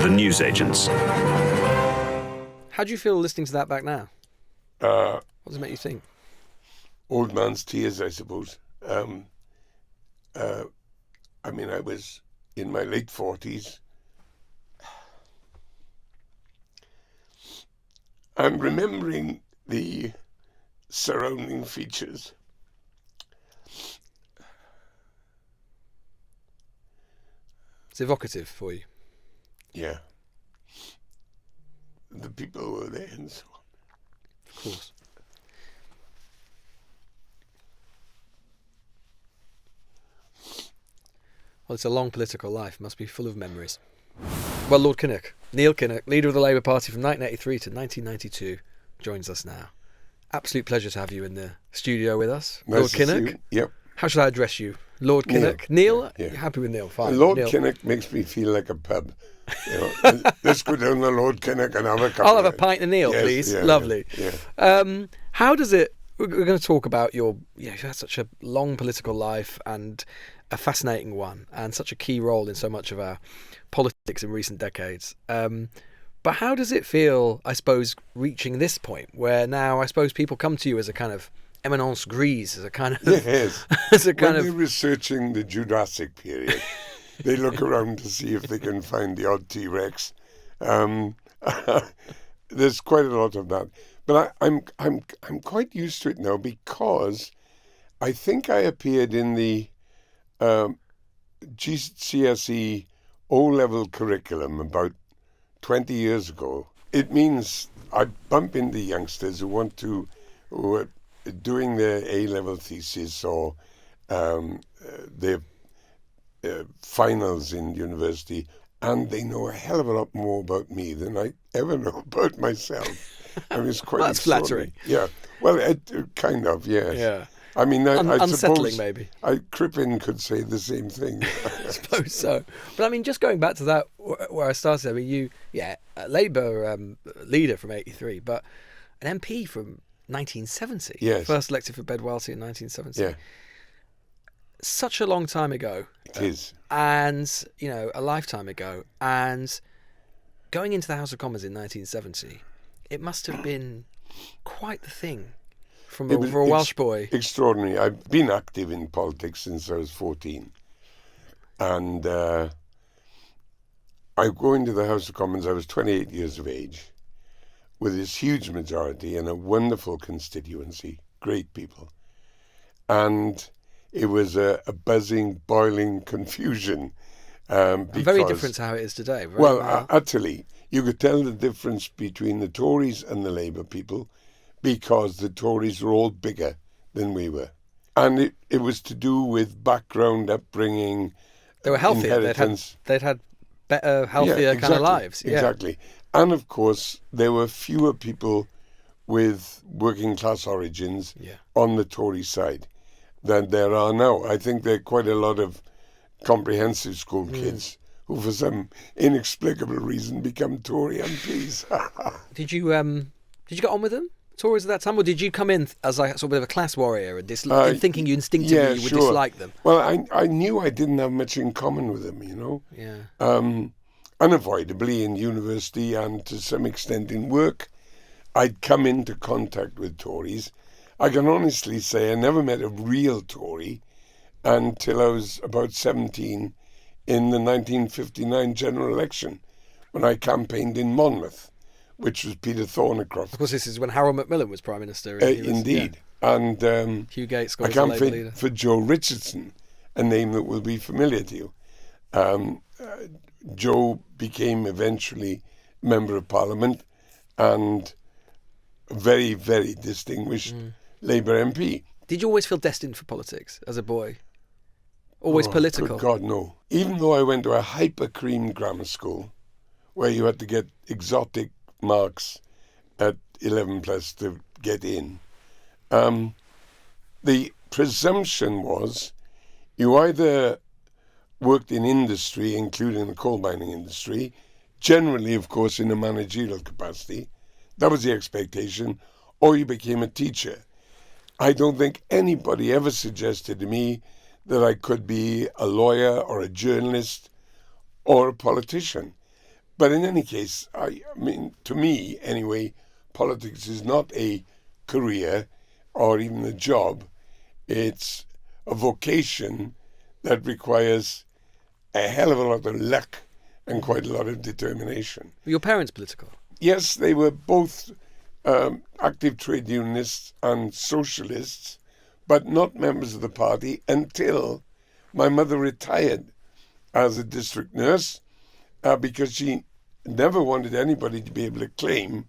and newsagents. How do you feel listening to that back now? What does it make you think? Old man's tears, I suppose. I was in my late 40s. I'm remembering the surrounding features. It's evocative for you. Yeah. The people were there and so on. Of course. Well, it's a long political life. Must be full of memories. Well, Lord Kinnock, Neil Kinnock, leader of the Labour Party from 1983 to 1992, joins us now. Absolute pleasure to have you in the studio with us. Nice Lord to see Kinnock. you. Yep. How should I address you? Lord Kinnock? Neil? Yeah. You're happy with Neil? Fine. Lord Neil. Kinnock makes me feel like a pub. Let's go down to Lord Kinnock and have a cup. I'll have a pint of Neil, yes, please. Yeah, Lovely. Yeah. How does it... We're going to talk about you've had such a long political life and a fascinating one and such a key role in so much of our politics in recent decades. But how does it feel, I suppose, reaching this point where now I suppose people come to you as a kind of eminence grise, as a kind of... Yes. as a kind when of... they're researching the Jurassic period, they look around to see if they can find the odd T-Rex. There's quite a lot of that. But I'm quite used to it now because I think I appeared in the GCSE O-level curriculum about 20 years ago. It means I bump into youngsters who are doing their A-level thesis or their finals in university, and they know a hell of a lot more about me than I ever know about myself. I mean, it's quite That's flattering. Yeah. Well, kind of, yes. Yeah. I mean, I unsettling, suppose maybe. Crippen could say the same thing. I suppose so. But I mean, just going back to that, where I started, I mean, a Labour leader from 83, but an MP from 1970. Yes. First elected for Bedwellty in 1970. Yeah. Such a long time ago. It is. And, a lifetime ago. And going into the House of Commons in 1970, it must have been quite the thing for a Welsh boy. Extraordinary. I've been active in politics since I was 14. And I go into the House of Commons, I was 28 years of age, with this huge majority and a wonderful constituency, great people. And it was a buzzing, boiling confusion. Very different to how it is today. Utterly. You could tell the difference between the Tories and the Labour people because the Tories were all bigger than we were. And it was to do with background, upbringing, they were healthier. Inheritance. They'd had better, healthier kind of lives. Yeah. Exactly. And of course, there were fewer people with working class origins on the Tory side than there are now. I think there are quite a lot of comprehensive school kids who, for some inexplicable reason, become Tory MPs. Did you get on with them, Tories, at that time, or did you come in as like sort of a class warrior and thinking you instinctively you would dislike them? Well, I knew I didn't have much in common with them, Yeah. Unavoidably in university and to some extent in work, I'd come into contact with Tories. I can honestly say I never met a real Tory until I was about 17 in the 1959 general election when I campaigned in Monmouth, which was Peter Thornycroft. Of course, this is when Harold Macmillan was Prime Minister. Indeed. Yeah. And Hugh Gates I campaigned for Joe Richardson, a name that will be familiar to you. Joe became eventually Member of Parliament and a very, very distinguished Labour MP. Did you always feel destined for politics as a boy? Always political? Good God, no. Even though I went to a hyper-cream grammar school where you had to get exotic marks at 11 plus to get in, the presumption was you either worked in industry, including the coal mining industry, generally, of course, in a managerial capacity. That was the expectation. Or you became a teacher. I don't think anybody ever suggested to me that I could be a lawyer or a journalist or a politician. But in any case, I mean, to me anyway, politics is not a career or even a job. It's a vocation that requires a hell of a lot of luck and quite a lot of determination. Were your parents political? Yes, they were both active trade unionists and socialists, but not members of the party until my mother retired as a district nurse, because she never wanted anybody to be able to claim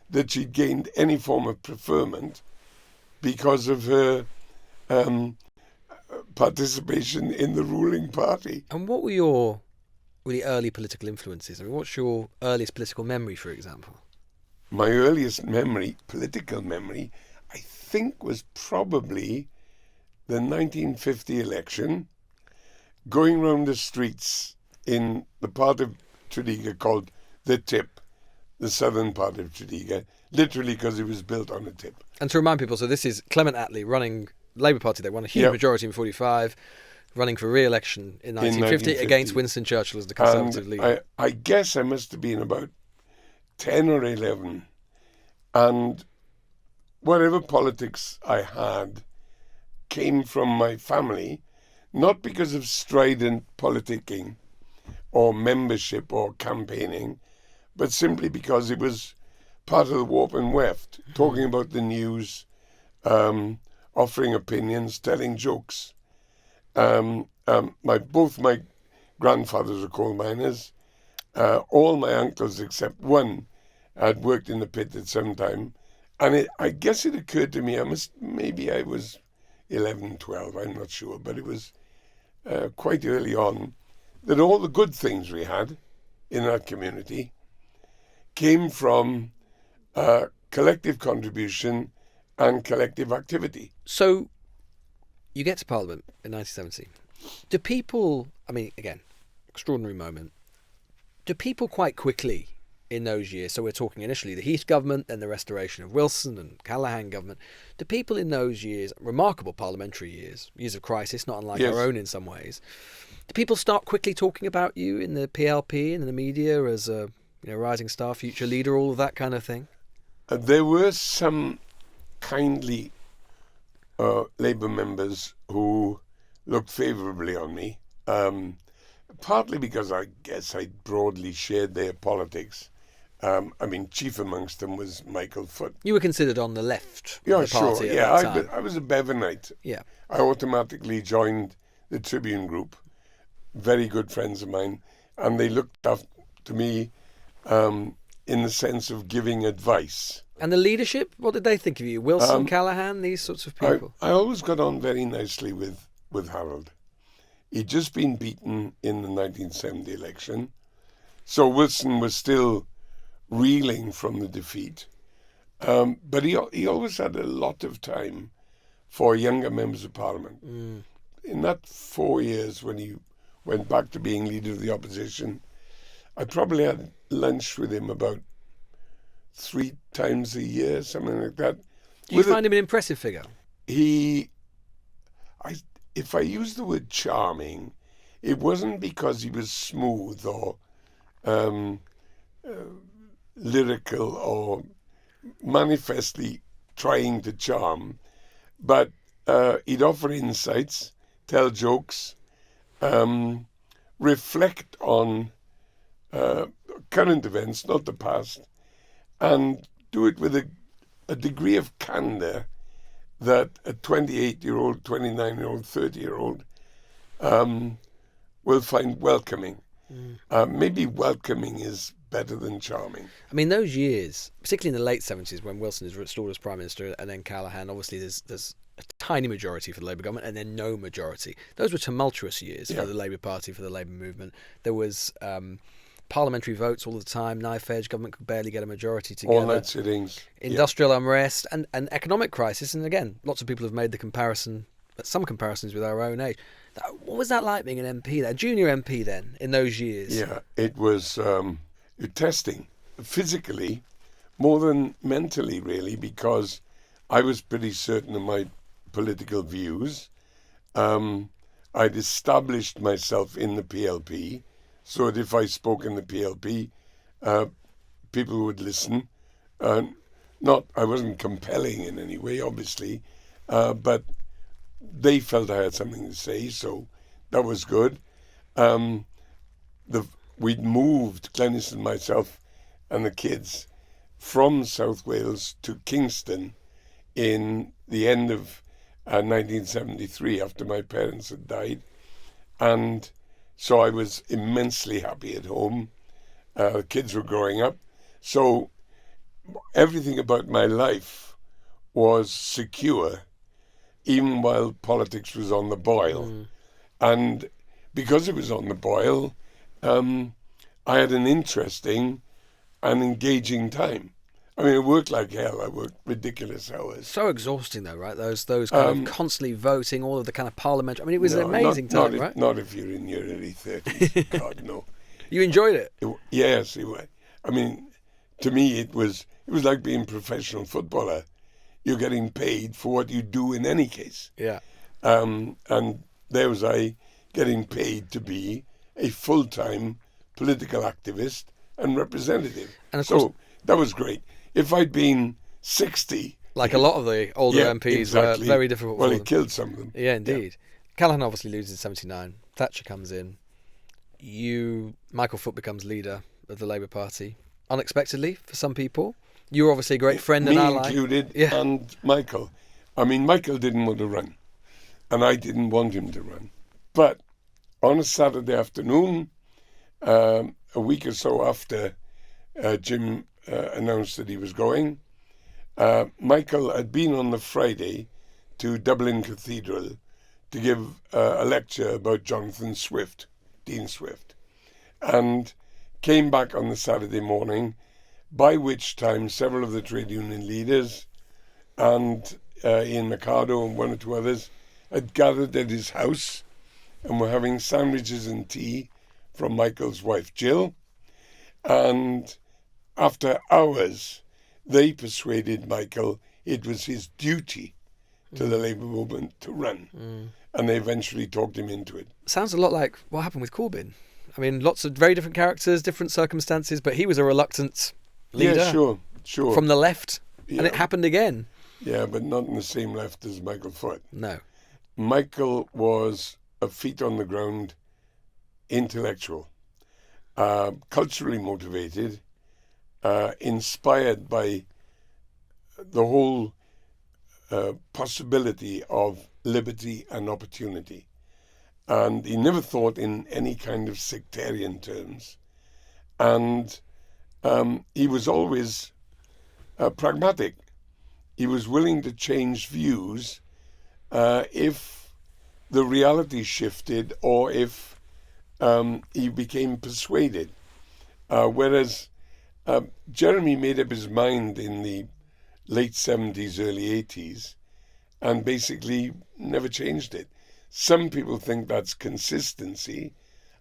that she'd gained any form of preferment because of her participation in the ruling party. And what were your really early political influences? I mean, what's your earliest political memory, for example? My earliest memory, political memory, I think was probably the 1950 election, going round the streets in the part of Tredegar called the Tip, the southern part of Tredegar, literally because it was built on a tip. And to remind people, so this is Clement Attlee running Labour Party. They won a huge majority in 45, running for re-election in 1950 against Winston Churchill as the Conservative leader. I guess I must have been about 10 or 11. And whatever politics I had came from my family, not because of strident politicking or membership or campaigning, but simply because it was part of the warp and weft, talking about the news, offering opinions, telling jokes. Both my grandfathers were coal miners. All my uncles except one had worked in the pit at some time. And I guess it occurred to me, maybe I was 11, 12, I'm not sure, but it was quite early on, that all the good things we had in that community came from collective contribution and collective activity. So you get to Parliament in 1970. Do people, I mean, again, extraordinary moment, do people quite quickly in those years, so we're talking initially the Heath government, then the restoration of Wilson and Callaghan government, do people in those years, remarkable parliamentary years, years of crisis, not unlike our own in some ways, do people start quickly talking about you in the PLP and in the media as a rising star, future leader, all of that kind of thing? There were some kindly Labour members who looked favourably on me, partly because I guess I broadly shared their politics. Chief amongst them was Michael Foot. You were considered on the left of the party sure. at that time. I was a Bevanite. Yeah. I automatically joined the Tribune group, very good friends of mine, and they looked up to me in the sense of giving advice. And the leadership, what did they think of you? Wilson, Callaghan, these sorts of people? I always got on very nicely with Harold. He'd just been beaten in the 1970 election, so Wilson was still reeling from the defeat. But he always had a lot of time for younger members of Parliament. In that 4 years when he went back to being leader of the opposition, I probably had lunch with him about 3 times a year, something like that. Do you find him an impressive figure? If I use the word charming, it wasn't because he was smooth or lyrical or manifestly trying to charm, but he'd offer insights, tell jokes, reflect on current events, not the past, and do it with a degree of candour that a 28-year-old, 29-year-old, 30-year-old will find welcoming. Maybe welcoming is better than charming. I mean, those years, particularly in the late 70s when Wilson is restored as Prime Minister and then Callaghan, obviously there's a tiny majority for the Labour government and then no majority. Those were tumultuous years for the Labour Party, for the Labour movement. There was parliamentary votes all the time. Knife edge, government could barely get a majority together. All-night sittings. Industrial unrest and economic crisis. And again, lots of people have made some comparisons with our own age. What was that like being an MP there, a junior MP then, in those years? Yeah, it was testing, physically, more than mentally, really, because I was pretty certain of my political views. I'd established myself in the PLP, so that if I spoke in the PLP, people would listen. I wasn't compelling in any way, obviously, but they felt I had something to say, so that was good. We'd moved, Glenys and myself and the kids, from South Wales to Kingston in the end of 1973 after my parents had died. And so I was immensely happy at home. The kids were growing up. So everything about my life was secure, even while politics was on the boil. And because it was on the boil, I had an interesting and engaging time. I mean, it worked like hell. I worked ridiculous hours. So exhausting, though, right? Those kind of constantly voting, all of the kind of parliament. I mean, it was an amazing time, right? Not if you're in your early 30s. God, no. You enjoyed it? Yes. I mean, to me, it was like being a professional footballer. You're getting paid for what you do in any case. Yeah. And there was I getting paid to be a full-time political activist and representative. And of course, that was great. If I'd been 60... Like a lot of the older MPs were very difficult Well, for he them. killed some of them. Yeah, indeed. Yeah. Callaghan obviously loses in 79. Thatcher comes in. Michael Foot becomes leader of the Labour Party. Unexpectedly, for some people. You were obviously a great friend and ally. Me included, and Michael. I mean, Michael didn't want to run. And I didn't want him to run. But on a Saturday afternoon, a week or so after Jim announced that he was going, Michael had been on the Friday to Dublin Cathedral to give a lecture about Jonathan Swift, Dean Swift, and came back on the Saturday morning, by which time several of the trade union leaders and Ian Mercado and one or two others had gathered at his house and were having sandwiches and tea from Michael's wife, Jill. And after hours, they persuaded Michael it was his duty to the Labour movement to run. And they eventually talked him into it. Sounds a lot like what happened with Corbyn. I mean, lots of very different characters, different circumstances, but he was a reluctant leader. Yeah, sure. From the left, and it happened again. Yeah, but not in the same left as Michael Foot. No. Michael was a feet on the ground intellectual, culturally motivated, inspired by the whole possibility of liberty and opportunity. And he never thought in any kind of sectarian terms. And he was always pragmatic. He was willing to change views if the reality shifted or if he became persuaded. Whereas Jeremy made up his mind in the late 70s, early 80s, and basically never changed it. Some people think that's consistency.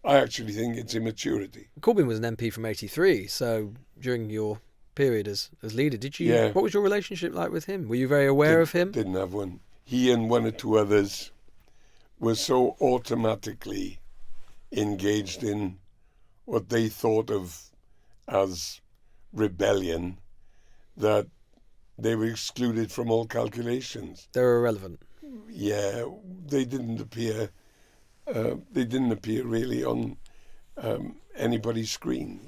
I actually think it's immaturity. Corbyn was an MP from 83, so during your period as leader, what was your relationship like with him? Were you very aware of him? Didn't have one. He and one or two others were so automatically engaged in what they thought of as rebellion that they were excluded from all calculations. They were irrelevant. Yeah, they didn't appear really on anybody's screen.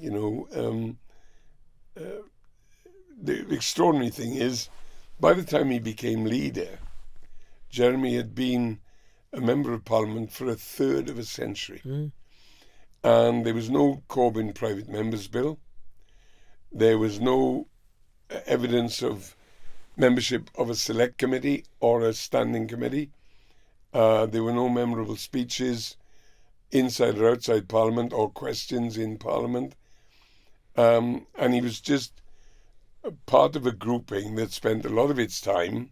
The extraordinary thing is, by the time he became leader, Jeremy had been a member of Parliament for a third of a century. And there was no Corbyn private members bill. There was no evidence of membership of a select committee or a standing committee. There were no memorable speeches inside or outside Parliament or questions in Parliament. And he was just part of a grouping that spent a lot of its time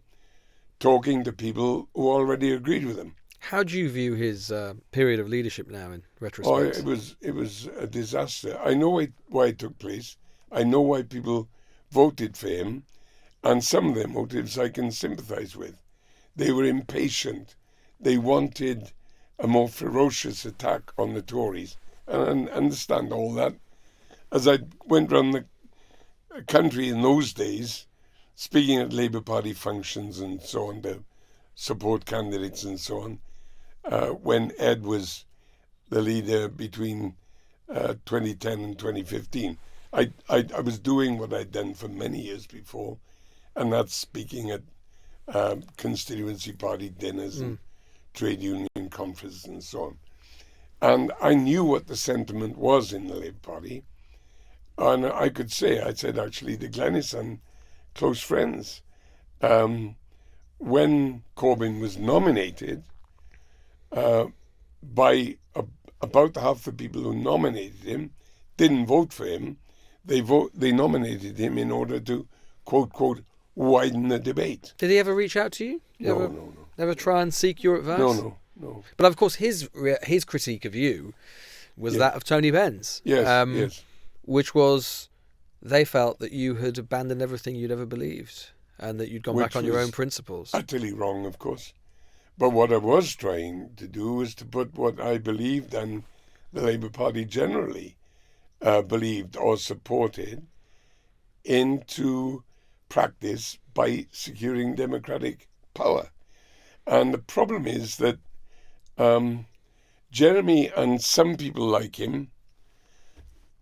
talking to people who already agreed with him. How do you view his period of leadership now in retrospect? It was a disaster. I know why it took place. I know why people voted for him. And some of their motives I can sympathise with. They were impatient. They wanted a more ferocious attack on the Tories. And I understand all that. as I went around the country in those days, speaking at Labour Party functions and so on, to support candidates and so on, when Ed was the leader between 2010 and 2015. I was doing what I'd done for many years before, and that's speaking at constituency party dinners and trade union conferences and so on. And I knew what the sentiment was in the Labour Party. And I could say, I said, actually, the Glenys and close friends. When Corbyn was nominated, by about half the people who nominated him didn't vote for him. They nominated him in order to, quote, quote, widen the debate. Did he ever reach out to you? No. Never try and seek your advice? No. But of course, his critique of you was that of Tony Benn's. Yes. Which was, they felt that you had abandoned everything you'd ever believed and that you'd gone back on your own principles. Utterly wrong, of course. But what I was trying to do was to put what I believed and the Labour Party generally believed or supported into practice by securing democratic power. And the problem is that Jeremy and some people like him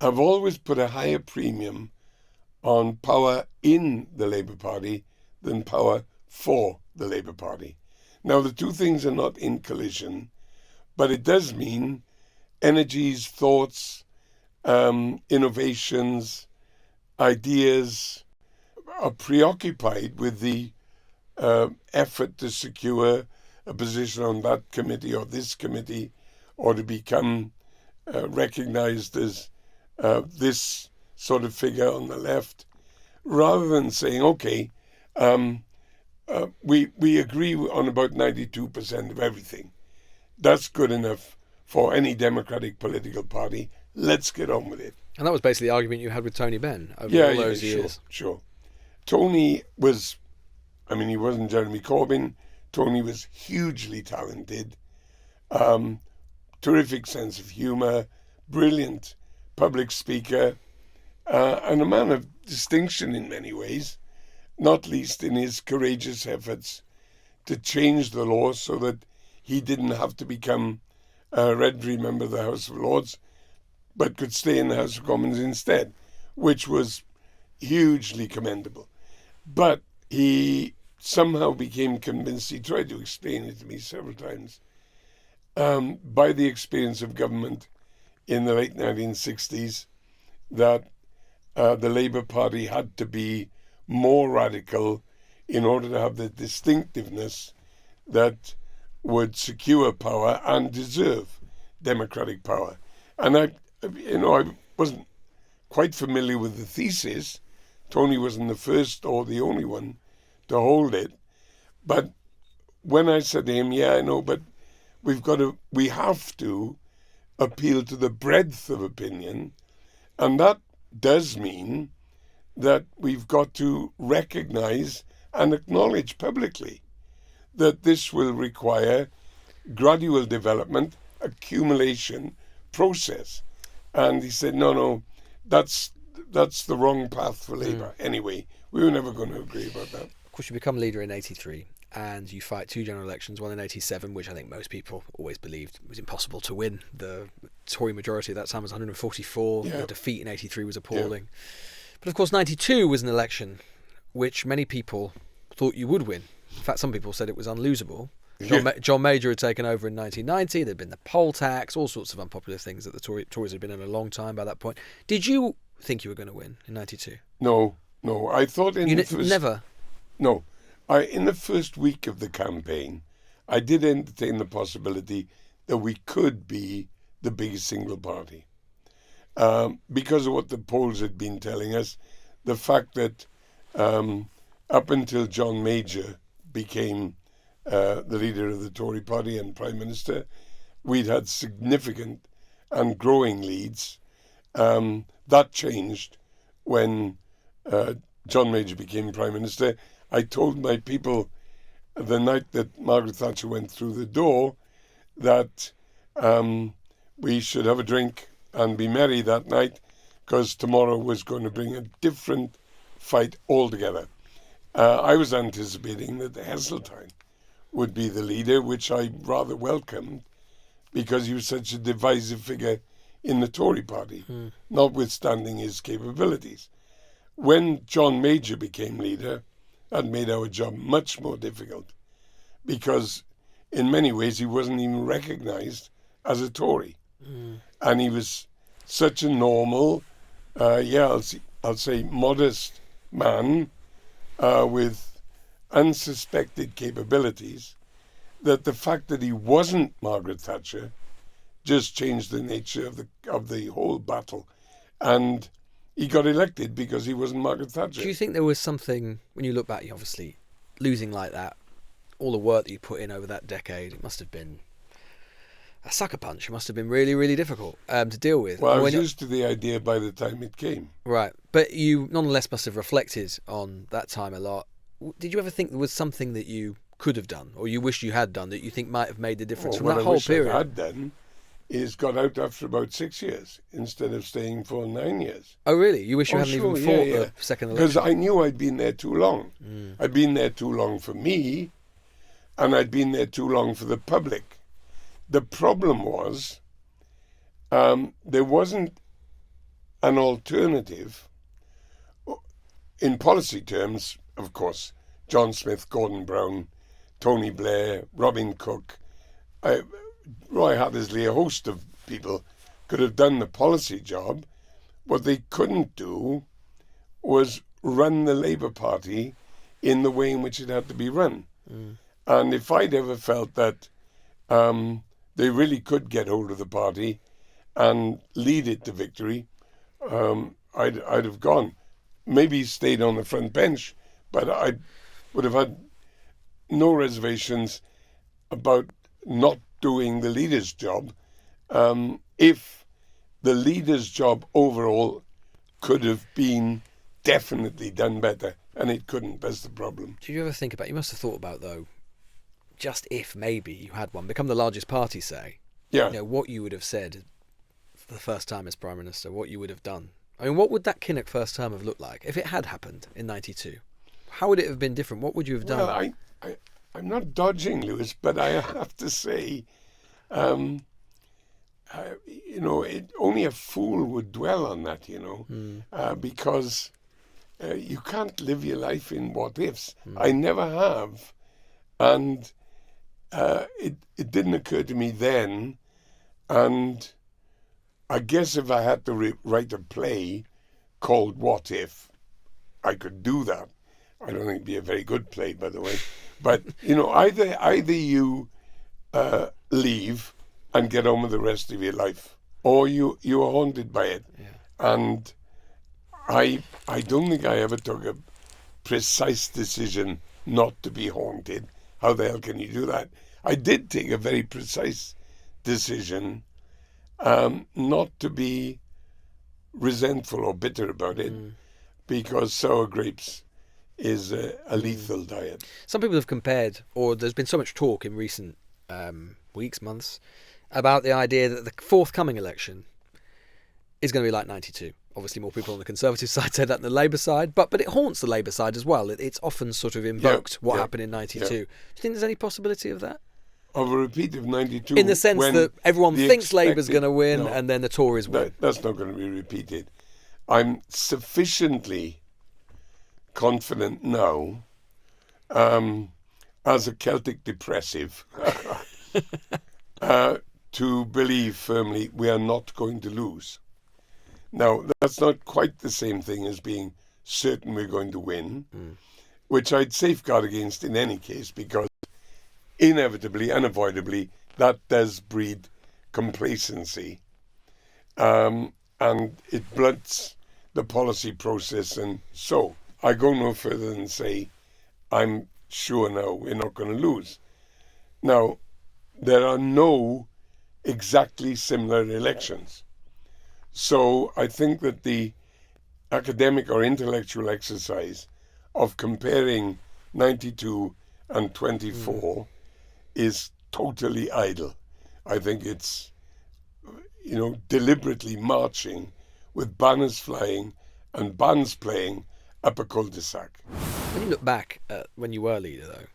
have always put a higher premium on power in the Labour Party than power for the Labour Party. Now, the two things are not in collision, but it does mean energies, thoughts, innovations, ideas are preoccupied with the effort to secure a position on that committee or this committee, or to become recognized as this sort of figure on the left, rather than saying, okay, we agree on about 92% of everything. That's good enough for any democratic political party. Let's get on with it. And that was basically the argument you had with Tony Benn over all those years. Sure. Tony was, he wasn't Jeremy Corbyn. Tony was hugely talented, terrific sense of humour, brilliant public speaker, and a man of distinction in many ways, not least in his courageous efforts to change the law so that he didn't have to become a hereditary member of the House of Lords, but could stay in the House of Commons instead, which was hugely commendable. But he somehow became convinced, he tried to explain it to me several times, by the experience of government in the late 1960s, that the Labour Party had to be more radical in order to have the distinctiveness that would secure power and deserve democratic power. And I wasn't quite familiar with the thesis. Tony wasn't the first or the only one to hold it. But when I said to him, yeah, I know, but we have to appeal to the breadth of opinion, and that does mean that we've got to recognize and acknowledge publicly that this will require gradual development, accumulation, process. And he said, no, that's the wrong path for Labour. Anyway, we were never going to agree about that. Of course, you become leader in 83 and you fight two general elections, one in 87, which I think most people always believed was impossible to win. The Tory majority at that time was 144. Yeah. The defeat in 83 was appalling. Yeah. But of course, 92 was an election which many people thought you would win. In fact, some people said it was unlosable. John Major had taken over in 1990. There'd been the poll tax, all sorts of unpopular things that the Tories had been in a long time by that point. Did you think you were going to win in 92? No. I thought in never. No, in the first week of the campaign, I did entertain the possibility that we could be the biggest single party, because of what the polls had been telling us. The fact that up until John Major became the leader of the Tory party and Prime Minister, we'd had significant and growing leads. That changed when John Major became Prime Minister. I told my people the night that Margaret Thatcher went through the door that we should have a drink and be merry that night, because tomorrow was going to bring a different fight altogether. I was anticipating that Heseltine would be the leader, which I rather welcomed, because he was such a divisive figure in the Tory party, notwithstanding his capabilities. When John Major became leader, that made our job much more difficult, because in many ways he wasn't even recognised as a Tory. And he was such a normal, I'll say modest man with unsuspected capabilities, that the fact that he wasn't Margaret Thatcher just changed the nature of the whole battle. And he got elected because he wasn't Margaret Thatcher. Do you think there was something, when you look back, obviously losing like that, all the work that you put in over that decade, it must have been a sucker punch. It must have been really, really difficult to deal with. Well, I was used to the idea by the time it came. Right. But you nonetheless must have reflected on that time a lot. Did you ever think there was something that you could have done, or you wish you had done, that you think might have made the difference from that whole period? What I wish I had done is got out after about 6 years instead of staying for 9 years. Oh, really? You wish you hadn't even fought the second election? Because I knew I'd been there too long. I'd been there too long for me, and I'd been there too long for the public. The problem was there wasn't an alternative. In policy terms, of course, John Smith, Gordon Brown, Tony Blair, Robin Cook, Roy Hattersley, a host of people could have done the policy job. What they couldn't do was run the Labour Party in the way in which it had to be run. And if I'd ever felt that they really could get hold of the party and lead it to victory, I'd have gone. Maybe stayed on the front bench, but I would have had no reservations about not doing the leader's job if the leader's job overall could have been definitely done better, and it couldn't. That's the problem. Did you ever think about, you must have thought about, though, just if maybe you had one, become the largest party, say, what you would have said for the first time as Prime Minister, what you would have done? I mean, what would that Kinnock first term have looked like if it had happened in 92? How would it have been different? What would you have done? Well, I'm not dodging, Lewis, but I have to say, only a fool would dwell on that, because you can't live your life in what ifs. I never have, and it didn't occur to me then, and I guess if I had to write a play called What If, I could do that. I don't think it'd be a very good play, by the way. But, either you leave and get on with the rest of your life, or you are haunted by it. Yeah. And I don't think I ever took a precise decision not to be haunted. How the hell can you do that? I did take a very precise decision not to be resentful or bitter about it, because sour grapes is a lethal diet. Some people have compared, or there's been so much talk in recent weeks, months, about the idea that the forthcoming election is going to be like 92. Obviously, more people on the Conservative side say that than the Labour side, but it haunts the Labour side as well. It's often sort of invoked what happened in 92. Do you think there's any possibility of that? Of a repeat of 92? In the sense that everyone thinks Labour's going to win and then the Tories win. That's not going to be repeated. I'm sufficiently confident now, as a Celtic depressive, to believe firmly we are not going to lose. Now, that's not quite the same thing as being certain we're going to win, which I'd safeguard against in any case, because inevitably, unavoidably, that does breed complacency. And it blunts the policy process. And so I go no further than say, I'm sure now we're not going to lose. Now, there are no exactly similar elections. So I think that the academic or intellectual exercise of comparing 92 and 24 is totally idle. I think it's, deliberately marching with banners flying and bands playing up a cul-de-sac. When you look back at when you were leader, though,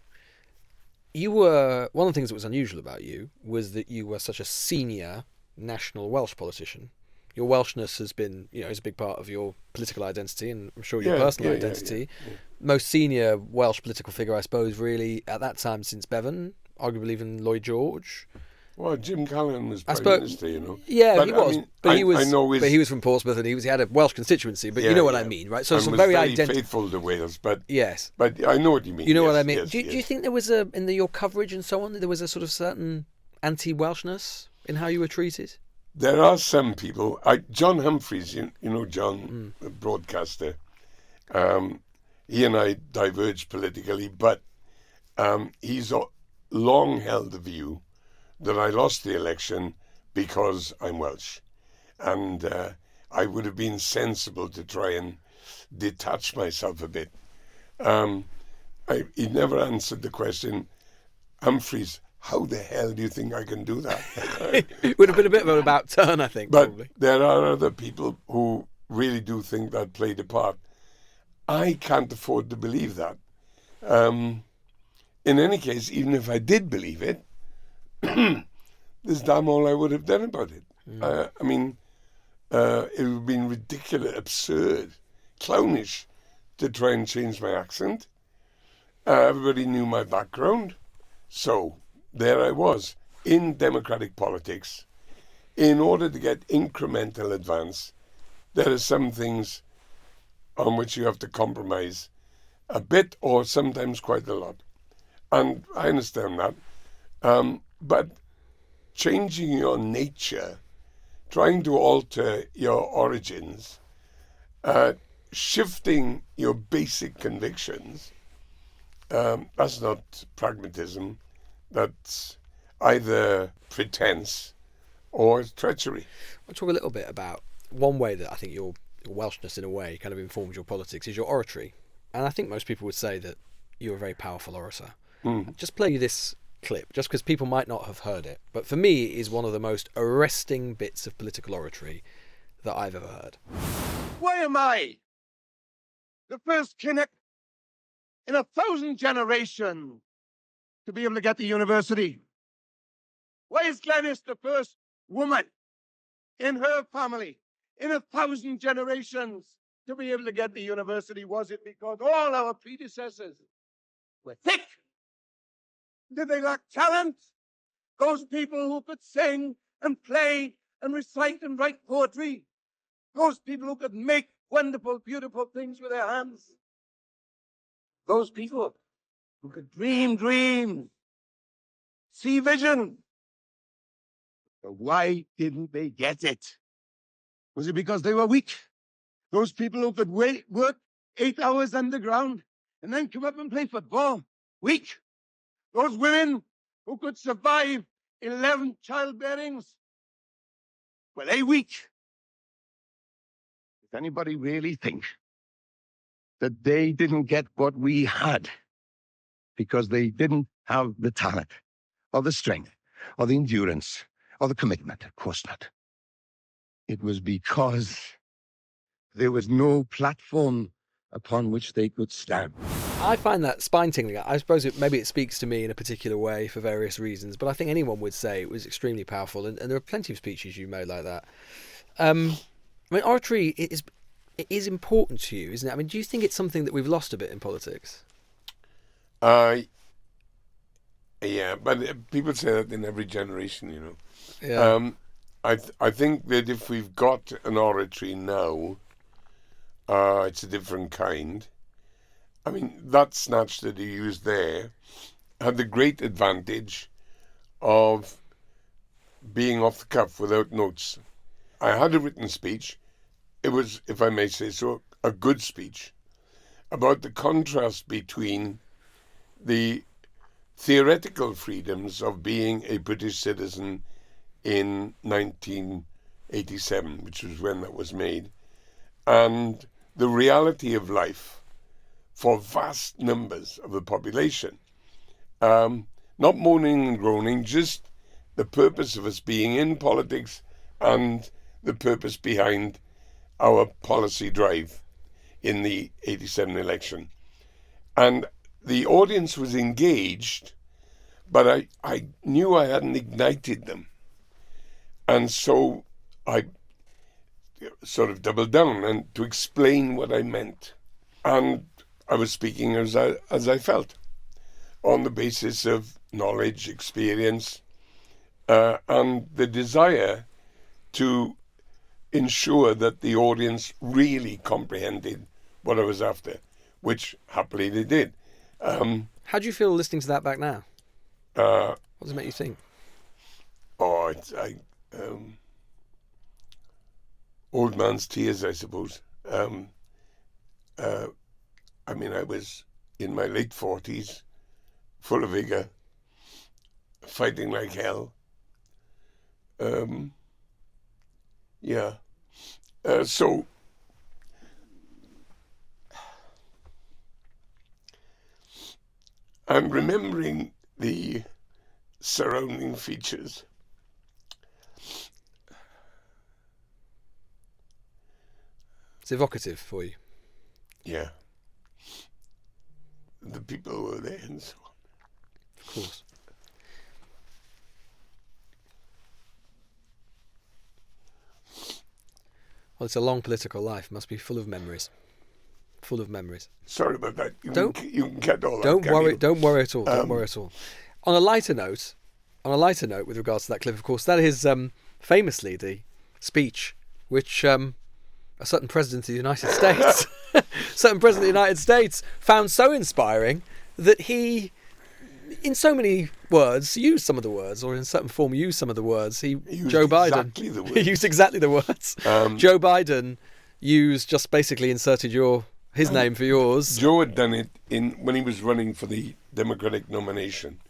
you were one of the things that was unusual about you was that you were such a senior national Welsh politician. Your Welshness has been, is a big part of your political identity, and I'm sure your personal identity. Yeah. Most senior Welsh political figure, I suppose, really at that time since Bevan, arguably even Lloyd George. Well, Jim Callaghan was Prime Minister, Yeah, but, he was. But he was from Portsmouth, and he had a Welsh constituency. But you know what I mean, right? So and some was very faithful to Wales. But yes, but I know what you mean. You know what I mean. Do you think there was your coverage and so on? There was a sort of certain anti-Welshness in how you were treated? There are some people. John Humphreys, you know John, the broadcaster. He and I diverged politically, but he's long held the view that I lost the election because I'm Welsh. And I would have been sensible to try and detach myself a bit. He never answered the question, Humphreys, how the hell do you think I can do that? It would have been a bit of an about turn, I think, but probably. There are other people who really do think that played a part. I can't afford to believe that. In any case, even if I did believe it, there's damn all I would have done about it. It would have been ridiculous, absurd, clownish to try and change my accent. Everybody knew my background. So there I was in democratic politics. In order to get incremental advance, there are some things on which you have to compromise a bit or sometimes quite a lot. And I understand that. But changing your nature, trying to alter your origins, shifting your basic convictions, that's not pragmatism. That's either pretense or treachery. I'll talk a little bit about one way that I think your Welshness, in a way, kind of informs your politics is your oratory. And I think most people would say that you're a very powerful orator. Just play you this clip, just because people might not have heard it. But for me, it is one of the most arresting bits of political oratory that I've ever heard. Why am I the first Kinnock in 1,000 generations to be able to get to university? Why is Glenys the first woman in her family in 1,000 generations to be able to get to university? Was it because all our predecessors were thick? Did they lack talent? Those people who could sing and play and recite and write poetry? Those people who could make wonderful, beautiful things with their hands? Those people who could dream dreams, see vision? So why didn't they get it? Was it because they were weak? Those people who could work 8 hours underground and then come up and play football? Weak? Those women who could survive 11 childbearings? Were they weak? Does anybody really think that they didn't get what we had because they didn't have the talent or the strength or the endurance or the commitment? Of course not. It was because there was no platform upon which they could stand. I find that spine-tingling. I suppose maybe it speaks to me in a particular way for various reasons, but I think anyone would say it was extremely powerful, and there are plenty of speeches you made like that. Oratory is important to you, isn't it? Do you think it's something that we've lost a bit in politics? Yeah, but people say that in every generation, Yeah. I think that if we've got an oratory now, it's a different kind. That snatch that you used there had the great advantage of being off the cuff without notes. I had a written speech. It was, if I may say so, a good speech about the contrast between the theoretical freedoms of being a British citizen in 1987, which was when that was made, and the reality of life for vast numbers of the population. Not moaning and groaning, just the purpose of us being in politics and the purpose behind our policy drive in the 87 election. And the audience was engaged, but I knew I hadn't ignited them. And so I sort of doubled down and to explain what I meant. And I was speaking as I felt, on the basis of knowledge, experience, and the desire to ensure that the audience really comprehended what I was after, which happily they did. How do you feel listening to that back now? What does it make you think? Old man's tears, I suppose. I mean, I was in my late 40s, full of vigour, fighting like hell. So I'm remembering the surrounding features. It's evocative for you. Yeah. The people who were there and so on. Of course. Well, it's a long political life. Must be full of memories. Full of memories. Sorry about that. You can cut all that. Don't worry at all. Don't worry at all. On a lighter note, with regards to that clip, of course, that is famously the speech which a certain president of the United States, found so inspiring that he, in so many words, used some of the words, or in a certain form used some of the words. Joe Biden used exactly the words. Joe Biden just basically inserted his name for yours. Joe had done it when he was running for the Democratic nomination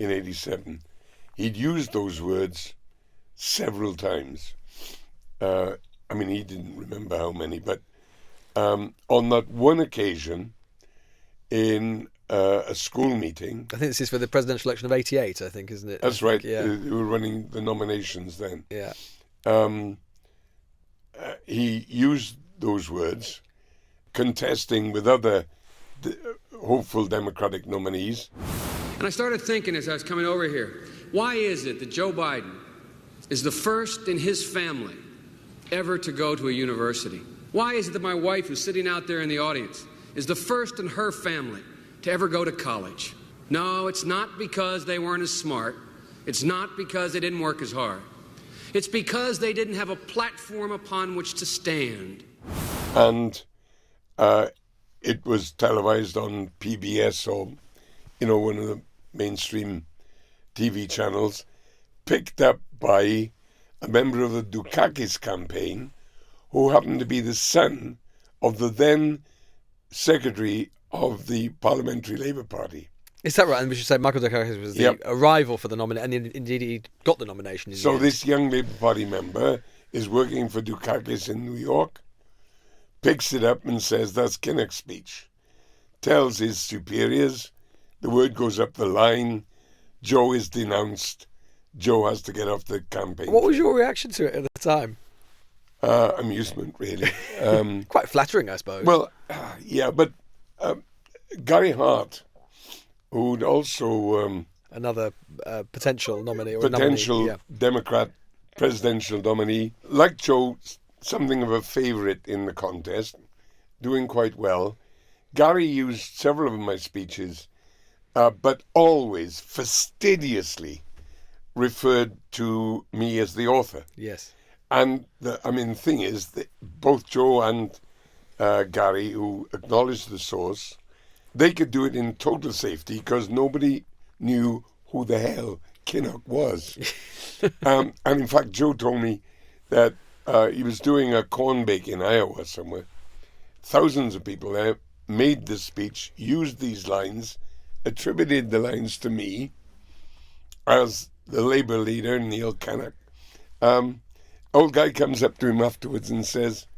in 87. He'd used those words several times. I mean, he didn't remember how many, but on that one occasion in a school meeting. I think this is for the presidential election of 88, I think, isn't it? That's right. Yeah. They were running the nominations then. Yeah. He used those words, contesting with other hopeful Democratic nominees. And I started thinking as I was coming over here, why is it that Joe Biden is the first in his family ever to go to a university? Why is it that my wife, who's sitting out there in the audience, is the first in her family to ever go to college? No, it's not because they weren't as smart. It's not because they didn't work as hard. It's because they didn't have a platform upon which to stand. And it was televised on PBS or, one of the mainstream TV channels, picked up by a member of the Dukakis campaign, who happened to be the son of the then secretary of the Parliamentary Labour Party. Is that right? And we should say Michael Dukakis was the arrival for the nomination, and indeed he got the nomination. So this young Labour Party member is working for Dukakis in New York, picks it up and says, that's Kinnock's speech. Tells his superiors, the word goes up the line, Joe is denounced, Joe has to get off the campaign. What was your reaction to it at the time? Amusement, really. Quite flattering, I suppose. Well, yeah, but Gary Hart, who'd also... another potential nominee. Democrat presidential nominee, like Joe, something of a favourite in the contest, doing quite well. Gary used several of my speeches, but always fastidiously referred to me as the author. Yes. And the thing is that both Joe and Gary, who acknowledged the source, they could do it in total safety because nobody knew who the hell Kinnock was. And in fact, Joe told me that he was doing a corn bake in Iowa somewhere. Thousands of people there made this speech, used these lines, attributed the lines to me as the Labour leader, Neil Kinnock. Old guy comes up to him afterwards and says,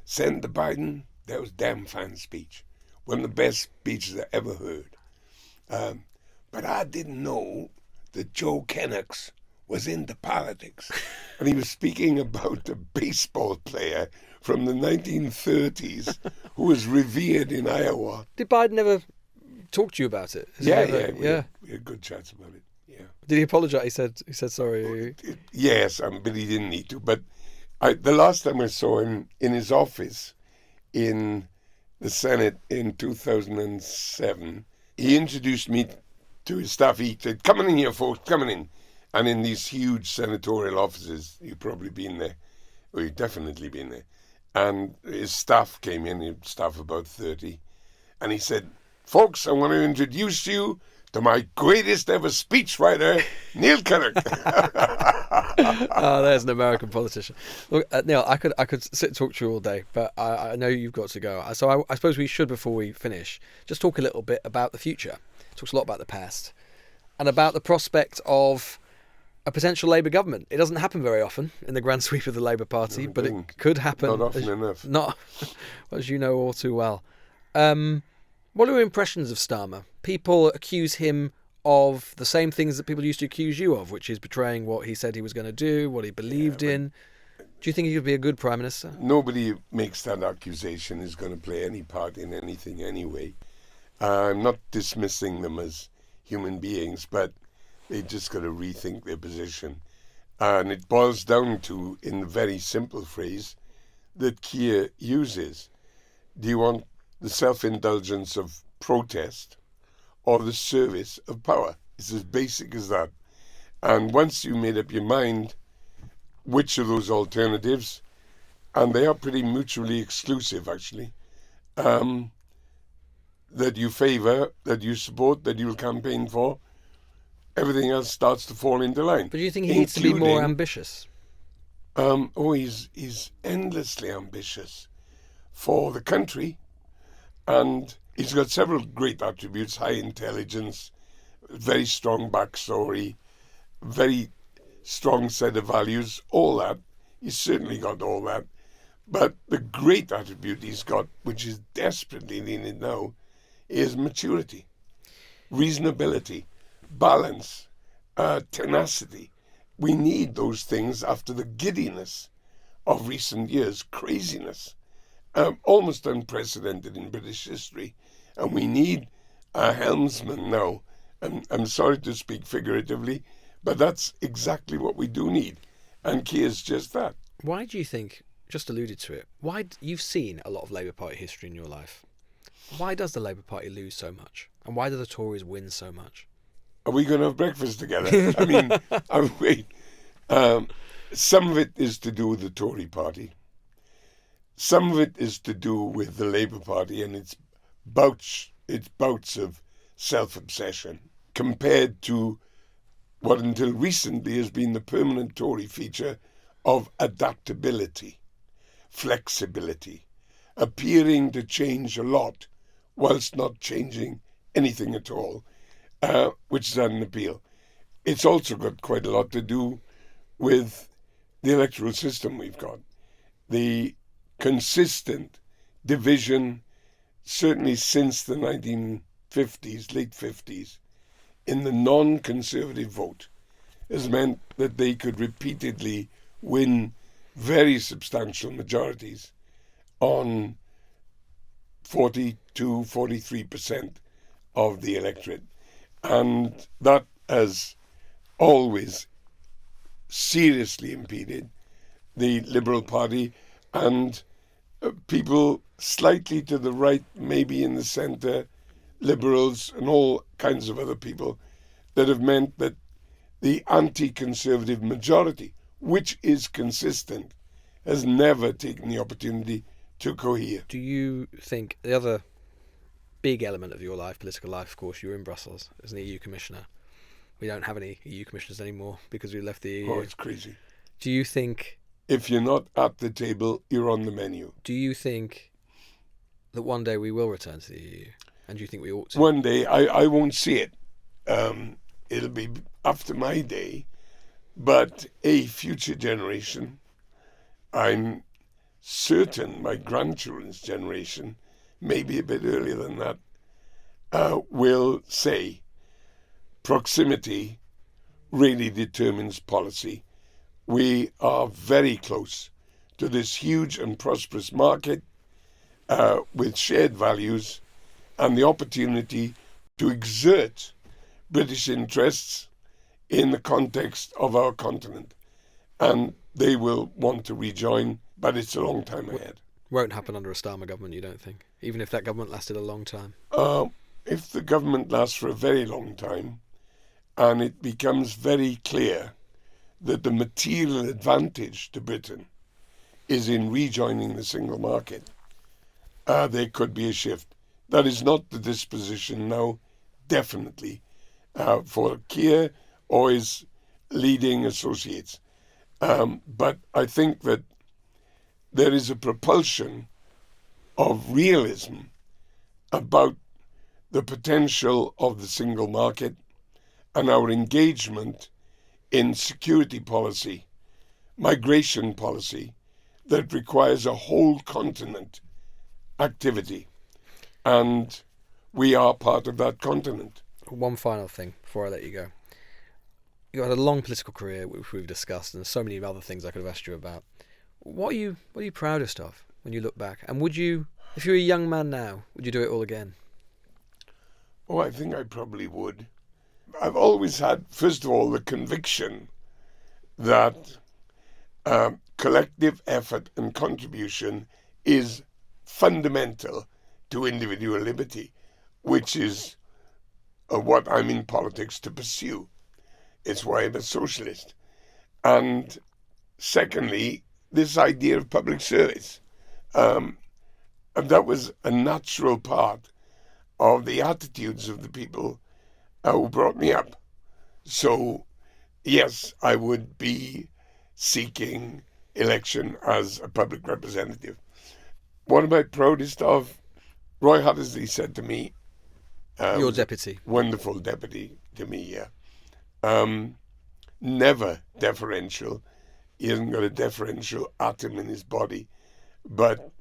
send to Biden, that was damn fine speech. One of the best speeches I ever heard. But I didn't know that Joe Kinnock's was into politics. And he was speaking about a baseball player from the 1930s who was revered in Iowa. Did Biden ever talk to you about it? We had good chats about it. Yeah. Did he apologise? He said sorry. Yes, but he didn't need to. But the last time I saw him in his office in the Senate in 2007, he introduced me to his staff. He said, "Come on in here, folks, come on in." And in these huge senatorial offices, you've probably been there, or you've definitely been there. And his staff came in, his staff about 30, and he said, "Folks, I want to introduce you to my greatest ever speechwriter, Neil Kinnock." Oh, there's an American politician. Look, Neil, I could sit and talk to you all day, but I know you've got to go. So I suppose we should, before we finish, just talk a little bit about the future. Talks a lot about the past and about the prospect of a potential Labour government. It doesn't happen very often in the grand sweep of the Labour Party, but it could happen. Not often enough. Not, as you know all too well. What are your impressions of Starmer? People accuse him of the same things that people used to accuse you of, which is betraying what he said he was going to do, what he believed in. Do you think he could be a good Prime Minister? Nobody who makes that accusation is going to play any part in anything anyway. I'm not dismissing them as human beings, but they just got to rethink their position. And it boils down to, in the very simple phrase that Keir uses, do you want the self-indulgence of protest or the service of power? It's as basic as that. And once you made up your mind which of those alternatives, and they are pretty mutually exclusive actually, that you favour, that you support, that you'll campaign for, everything else starts to fall into line. But do you think he needs to be more ambitious? He's endlessly ambitious for the country, and he's got several great attributes: high intelligence, very strong backstory, very strong set of values, all that. He's certainly got all that. But the great attribute he's got, which is desperately needed now, is maturity, reasonability, balance, tenacity. We need those things after the giddiness of recent years, craziness, almost unprecedented in British history. And we need a helmsman now. I'm sorry to speak figuratively, but that's exactly what we do need. And Keir's just that. Why do you think, just alluded to it, you've seen a lot of Labour Party history in your life. Why does the Labour Party lose so much? And why do the Tories win so much? Are we going to have breakfast together? I mean, wait. Some of it is to do with the Tory party. Some of it is to do with the Labour Party and its bouts of self-obsession compared to what until recently has been the permanent Tory feature of adaptability, flexibility, appearing to change a lot whilst not changing anything at all, which is an appeal. It's also got quite a lot to do with the electoral system we've got. The consistent division, certainly since the 1950s, late 50s, in the non-conservative vote has meant that they could repeatedly win very substantial majorities on 42, 43% of the electorate. And that has always seriously impeded the Liberal Party and people slightly to the right, maybe in the centre, Liberals and all kinds of other people, that have meant that the anti-conservative majority, which is consistent, has never taken the opportunity to cohere. Do you think the other big element of your life, political life, of course, you're in Brussels as an EU commissioner. We don't have any EU commissioners anymore because we left the EU. Oh, it's crazy. Do you think... If you're not at the table, you're on the menu. Do you think that one day we will return to the EU? And do you think we ought to? One day, I won't see it. It'll be after my day. But a future generation, I'm certain my grandchildren's generation, maybe a bit earlier than that, will say proximity, really determines policy. We are very close to this huge and prosperous market with shared values and the opportunity to exert British interests in the context of our continent. And they will want to rejoin, but it's a long time ahead. Won't happen under a Starmer government, you don't think? Even if that government lasted a long time? If the government lasts for a very long time, and it becomes very clear that the material advantage to Britain is in rejoining the single market, there could be a shift. That is not the disposition now, definitely, for Keir or his leading associates. But I think that there is a propulsion of realism about the potential of the single market and our engagement in security policy, migration policy, that requires a whole continent activity. And we are part of that continent. One final thing before I let you go. You had a long political career, which we've discussed, and so many other things I could have asked you about. What are you proudest of when you look back? And would you, if you were a young man now, would you do it all again? Oh, I think I probably would. I've always had, first of all, the conviction that collective effort and contribution is fundamental to individual liberty, which is what I'm in politics to pursue. It's why I'm a socialist. And secondly, this idea of public service. And that was a natural part of the attitudes of the people who brought me up. So, yes, I would be seeking election as a public representative. What am I proudest of? Roy Hattersley said to me... Your deputy. Wonderful deputy to me, yeah. Never deferential. He hasn't got a deferential atom in his body, but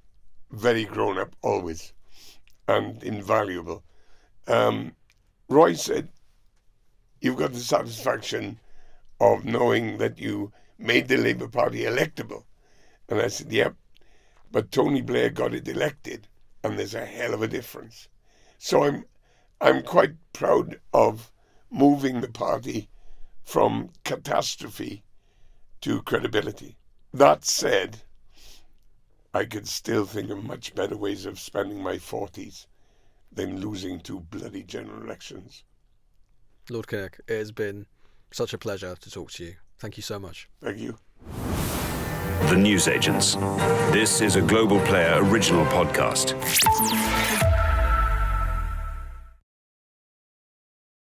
very grown up always and invaluable. Roy said, you've got the satisfaction of knowing that you made the Labour Party electable. And I said, yep, but Tony Blair got it elected, and there's a hell of a difference. So I'm quite proud of moving the party from catastrophe to credibility. That said, I could still think of much better ways of spending my 40s than losing 2 bloody general elections. Lord Kinnock, it has been such a pleasure to talk to you. Thank you so much. Thank you. The Newsagents. This is a Global Player original podcast.